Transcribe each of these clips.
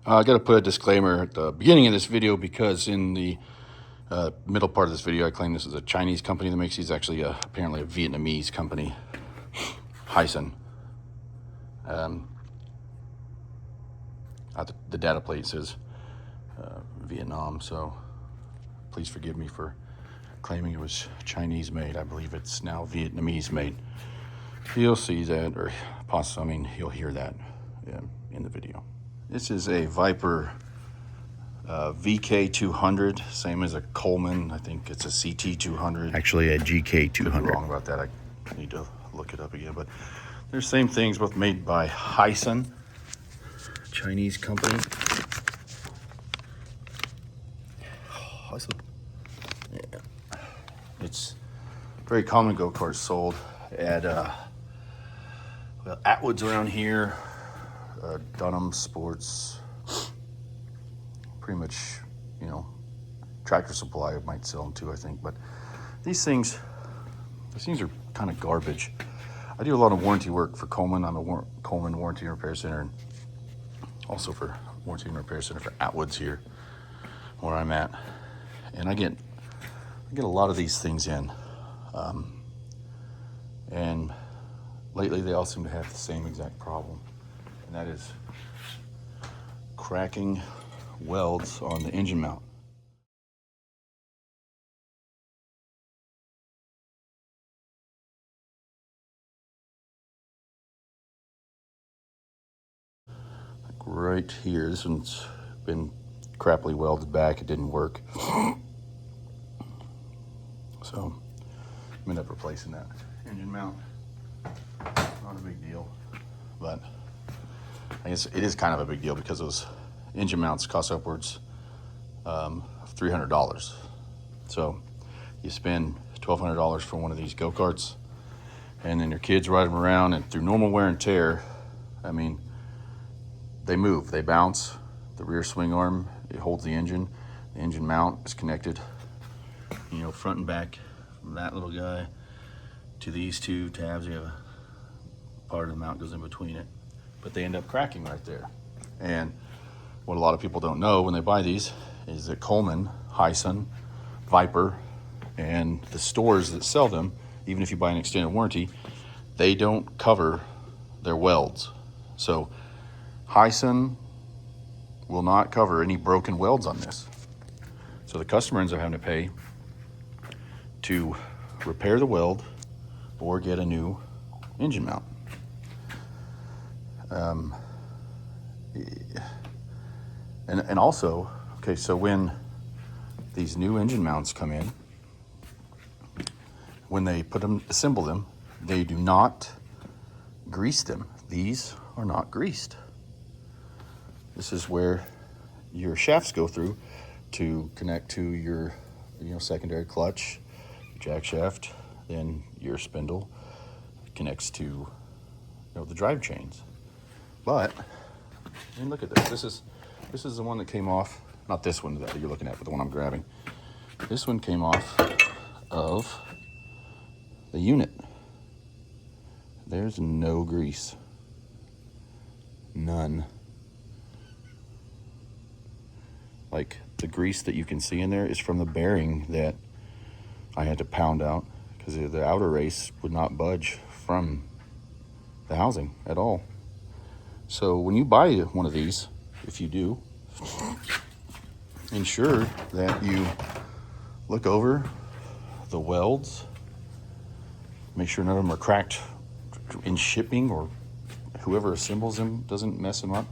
I got to put a disclaimer at the beginning of this video because in the middle part of this video, I claim this is a Chinese company that makes these. Actually, apparently a Vietnamese company, Hisun. The data plate says Vietnam, so please forgive me for claiming it was Chinese made. I believe it's now Vietnamese made. You'll see that, or possibly, I mean, you'll hear that in the video. This is a Viper VK200, same as a Coleman. I think it's a CT200. Actually, a GK200. I'm wrong about that. I need to look it up again. But they're the same things, both made by Hisun, Chinese company. Yeah. It's very common go-karts sold at Atwood's around here, Dunham Sports, pretty much, you know, Tractor Supply might sell them too, I think. But these things are kind of garbage. I do a lot of warranty work for Coleman. I'm a Coleman Warranty and Repair Center, and also for Warranty and Repair Center for Atwood's here, where I'm at. And I get a lot of these things in, and lately they all seem to have the same exact problem, and that is cracking welds on the engine mount. Like right here, this one's been crappily welded back. It didn't work, so I'm end up replacing that engine mount. Not a big deal, but I guess it is kind of a big deal because those engine mounts cost upwards of $300. So you spend $1,200 for one of these go-karts, and then your kids ride them around, and through normal wear and tear, I mean, they move, they bounce. The rear swing arm, it holds the engine mount is connected, you know, front and back, from that little guy to these two tabs. You have a part of the mount goes in between it, but they end up cracking right there. And what a lot of people don't know when they buy these is that Coleman, Hisun, Viper, and the stores that sell them, even if you buy an extended warranty, they don't cover their welds. So Hisun will not cover any broken welds on this. So the customer ends up having to pay to repair the weld or get a new engine mount. And also, okay, so when these new engine mounts come in, when they assemble them, they do not grease them. These are not greased. This is where your shafts go through to connect to your, secondary clutch, jack shaft, then your spindle connects to, the drive chains. But, I mean, look at this. This is the one that came off, not this one that you're looking at, but the one I'm grabbing. This one came off of the unit. There's no grease. None. Like, the grease that you can see in there is from the bearing that I had to pound out because the outer race would not budge from the housing at all. So when you buy one of these, if you do, ensure that you look over the welds, make sure none of them are cracked in shipping, or whoever assembles them doesn't mess them up.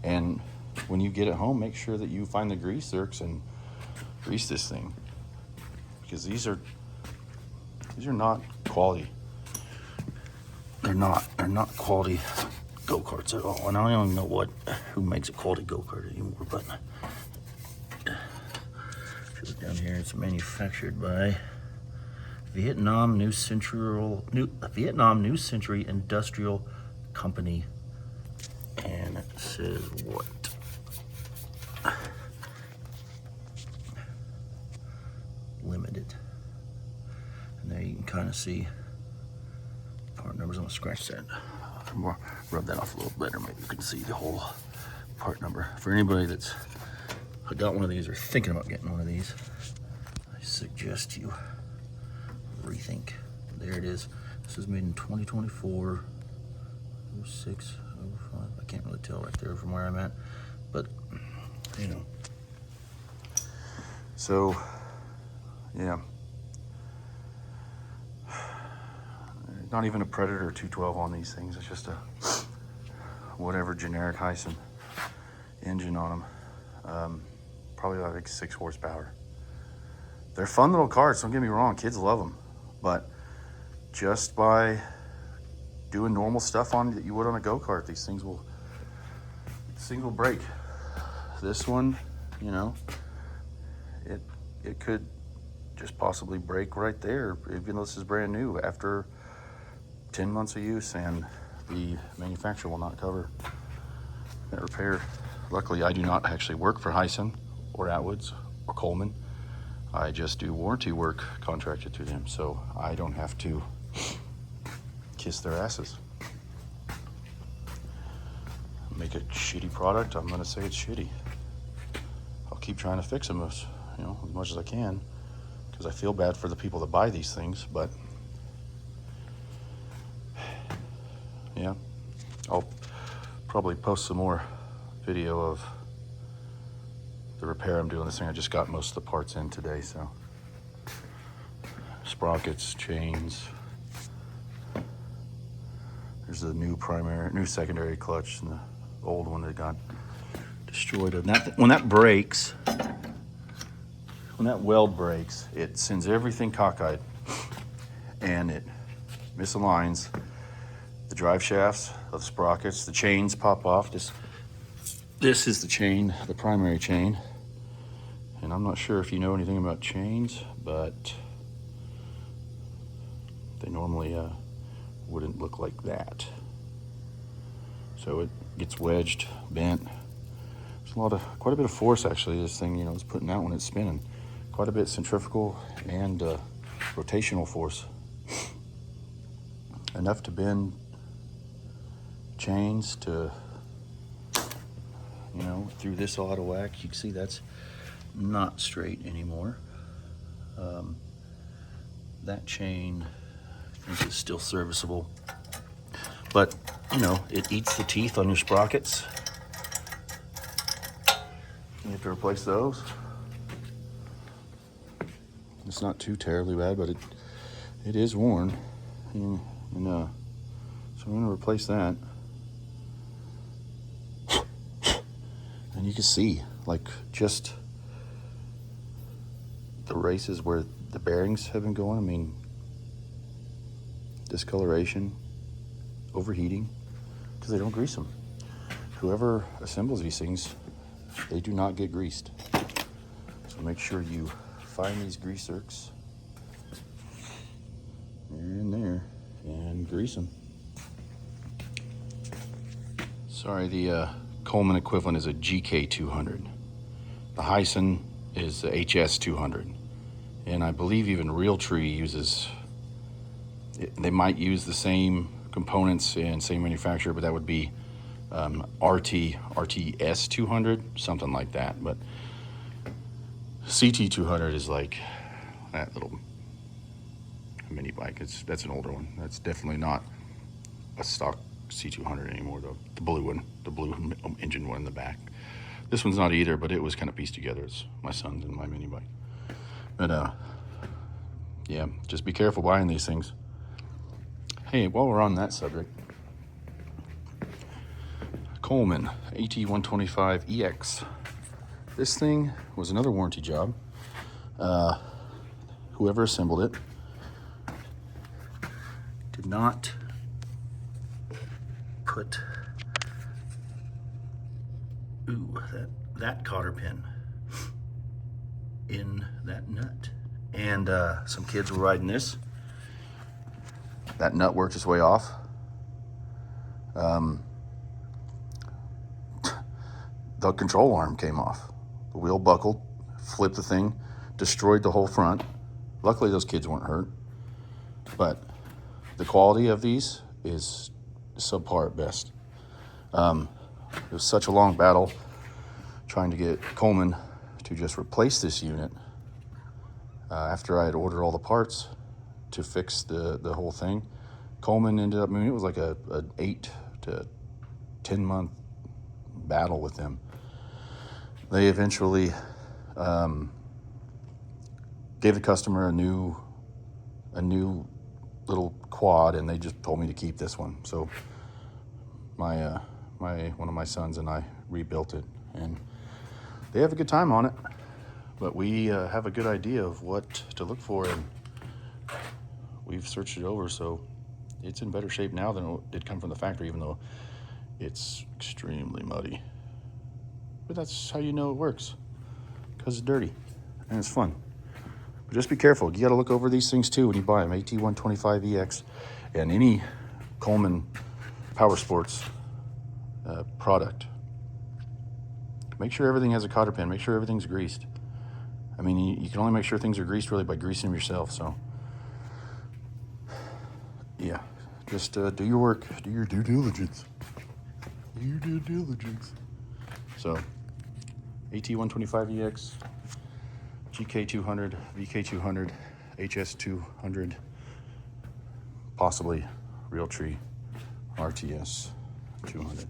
And when you get it home, make sure that you find the grease zerks and grease this thing, because these are not quality. They're not quality go-karts at all. And I don't even know who makes a quality go-kart anymore, but if you look down here, it's manufactured by Vietnam New Century Industrial Company. And it says what? Limited. And there you can kind of see part numbers. I'm gonna scratch that. Rub that off a little better. Maybe you can see the whole part number. For anybody that's got one of these or thinking about getting one of these, I suggest you rethink. There it is. This is made in 2024, 06, 05. I can't really tell right there from where I'm at, but you know. So, yeah. Not even a Predator 212 on these things. It's just a whatever generic Hisun engine on them. Probably like 6 horsepower. They're fun little carts, don't get me wrong. Kids love them. But just by doing normal stuff on that you would on a go-kart, these things will break. This one, you know, it could just possibly break right there, even though this is brand new after 10 months of use, and the manufacturer will not cover that repair. Luckily, I do not actually work for Hisun or Atwoods or Coleman. I just do warranty work contracted through them, so I don't have to kiss their asses. Make a shitty product, I'm gonna say it's shitty. I'll keep trying to fix them as much as I can, because I feel bad for the people that buy these things, but yeah, I'll probably post some more video of the repair I'm doing this thing. I just got most of the parts in today, so sprockets, chains. There's the new secondary clutch and the old one that got destroyed. And when that breaks, when that weld breaks, it sends everything cockeyed and it misaligns the drive shafts of the sprockets. The chains pop off. This is the chain, the primary chain. And I'm not sure if you know anything about chains, but they normally wouldn't look like that. So it gets wedged, bent. There's quite a bit of force actually. This thing, is putting out when it's spinning. Quite a bit centrifugal and rotational force. Enough to bend chains to, threw this all out of whack. You can see that's not straight anymore. That chain, I think, is still serviceable, but it eats the teeth on your sprockets. You have to replace those. It's not too terribly bad, but it is worn, so I'm going to replace that. And you can see, like, just the races where the bearings have been going. I mean, discoloration, overheating, because they don't grease them. Whoever assembles these things, they do not get greased. So make sure you find these grease zerks in there and grease them. Sorry, the Coleman equivalent is a GK200. The Hisun is the HS200. And I believe even Realtree uses, they might use the same components and same manufacturer, but that would be RTS200, something like that. But CT200 is like that little mini bike. That's an older one. That's definitely not a stock C200 anymore, though. The blue one, the blue engine one in the back. This one's not either, but it was kind of pieced together. It's my son's and my mini bike. But yeah, just be careful buying these things. Hey, while we're on that subject, Coleman AT125EX. This thing was another warranty job. Whoever assembled it did not put that cotter pin in that nut. And some kids were riding this. That nut worked its way off. The control arm came off. The wheel buckled, flipped the thing, destroyed the whole front. Luckily, those kids weren't hurt. But the quality of these is subpar at best. It was such a long battle trying to get Coleman to just replace this unit after I had ordered all the parts to fix the whole thing. Coleman ended up, I mean, it was like an 8 to 10 month battle with them. They eventually gave the customer a new little quad, and they just told me to keep this one. So one of my sons and I rebuilt it, and they have a good time on it. But we have a good idea of what to look for, and we've searched it over, so it's in better shape now than it did come from the factory, even though it's extremely muddy. But that's how you know it works, because it's dirty and it's fun. But just be careful. You got to look over these things too when you buy them. AT125EX and any Coleman Powersports product. Make sure everything has a cotter pin. Make sure everything's greased. I mean, you can only make sure things are greased really by greasing them yourself. So yeah, just do your work. Do your due diligence. Do your due diligence. So AT125EX, GK200, VK200, HS200, possibly Realtree RTS 200.